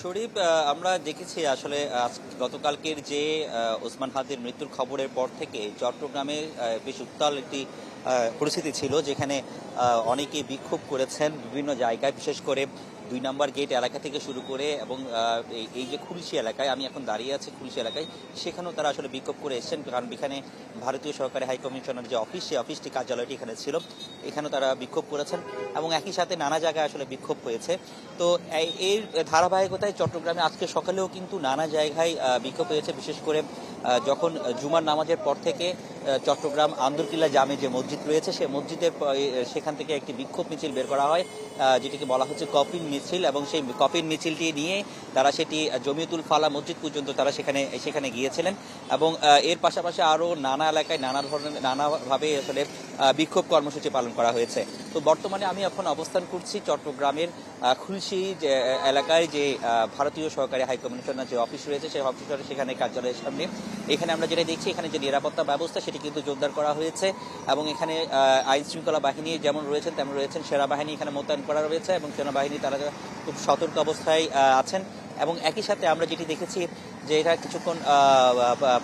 শরীফ, আমরা দেখেছি আসলে গতকালকের যে ওসমান হাদির মৃত্যুর খবরের পর থেকে চট্টগ্রামে বেশ উত্তাল একটি পরিস্থিতি ছিল, যেখানে অনেকেই বিক্ষোভ করেছেন বিভিন্ন জায়গায়, বিশেষ করে ২ নম্বর গেট এলাকা থেকে শুরু করে এবং এই যে খুলশী এলাকায় আমি এখন দাঁড়িয়ে আছি, খুলশী এলাকায় সেখানেও তারা আসলে বিক্ষোভ করে এসেছেন, কারণ এখানে ভারতীয় সরকারি হাইকমিশনের যে অফিস, সেই অফিসটি কার্যালয়টি এখানে ছিল, এখানেও তারা বিক্ষোভ করেছেন এবং একই সাথে নানা জায়গায় আসলে বিক্ষোভ হয়েছে। তো এর ধারাবাহিকতায় চট্টগ্রামে আজকে সকালেও কিন্তু নানা জায়গায় বিক্ষোভ হয়েছে, বিশেষ করে যখন জুমার নামাজের পর থেকে চট্টগ্রাম আন্দরকিল্লা জামে যে মসজিদ রয়েছে, সেই মসজিদের সেখান থেকে একটি বিক্ষোভ মিছিল বের করা হয়, যেটিকে বলা হচ্ছে কফিন মিছিল, এবং সেই কফিন মিছিলটি নিয়ে তারা সেটি জমিয়তুল ফালা মসজিদ পর্যন্ত তারা সেখানে গিয়েছিলেন এবং এর পাশাপাশি আরও নানা এলাকায় নানাভাবে আসলে বিক্ষোভ কর্মসূচি পালন করা হয়েছে। তো বর্তমানে আমি এখন অবস্থান করছি চট্টগ্রামের খুলশী যে এলাকায়, যে ভারতীয় সরকারি হাইকমিশনের যে অফিস রয়েছে, সেই অফিসের সেখানে কার্যালয়ের সামনে। এখানে আমরা যেটা দেখছি, এখানে যে নিরাপত্তা ব্যবস্থা সেটি কিন্তু জোরদার করা হয়েছে এবং এখানে আইন শৃঙ্খলা বাহিনী যেমন রয়েছেন তেমন রয়েছেন, সেনাবাহিনী এখানে মোতায়েন করা রয়েছে এবং সেনাবাহিনী তারা খুব সতর্ক অবস্থায় আছেন। এবং একই সাথে আমরা যেটি দেখেছি যে এটা কিছুক্ষণ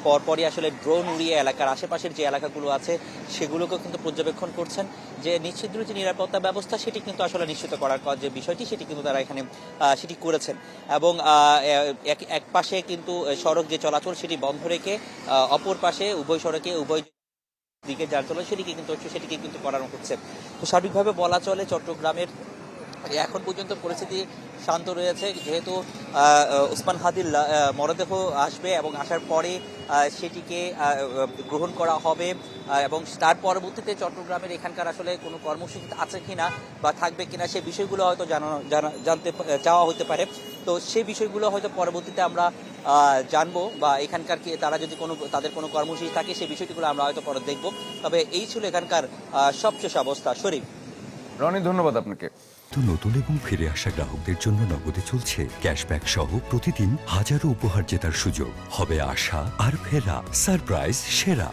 পরপরই আসলে ড্রোন উড়িয়ে এলাকার আশেপাশের যে এলাকাগুলো আছে সেগুলোকেও কিন্তু পর্যবেক্ষণ করছেন, যে নিশ্চিদ্র যে নিরাপত্তা ব্যবস্থা সেটি কিন্তু আসলে নিশ্চিত করার যে বিষয়টি সেটি কিন্তু তারা এখানে সেটি করেছেন। এবং এক পাশে কিন্তু সড়ক যে চলাচল সেটি বন্ধ রেখে অপর পাশে উভয় সড়কে উভয় দিকে যার চলে সেটিকে কিন্তু করানো হচ্ছে। তো সার্বিকভাবে বলা চলে চট্টগ্রামের এখন পর্যন্ত পরিস্থিতি শান্ত রয়েছে, যেহেতু ওসমান হাদির মরদেহ আসবে এবং আসার পরে সেটিকে গ্রহণ করা হবে এবং তার পরবর্তীতে চট্টগ্রামের এখানকার আসলে কোনো কর্মসূচি আছে কিনা বা থাকবে কিনা সেই বিষয়গুলো হয়তো জানতে চাওয়া হতে পারে। তো সেই বিষয়গুলো হয়তো পরবর্তীতে আমরা জানবো, বা এখানকার তারা যদি তাদের কোনো কর্মসূচি থাকে সেই বিষয়টিগুলো আমরা হয়তো পরে দেখব। তবে এই ছিল এখানকার সবশেষ অবস্থা। শরীফ, রনি, ধন্যবাদ আপনাকে। নতুন এবং ফিরে আসা গ্রাহকদের জন্য নগদে চলছে ক্যাশব্যাক সহ প্রতিদিন হাজারো উপহার জেতার সুযোগ। হবে আশা আর ফেরা, সারপ্রাইজ সেরা।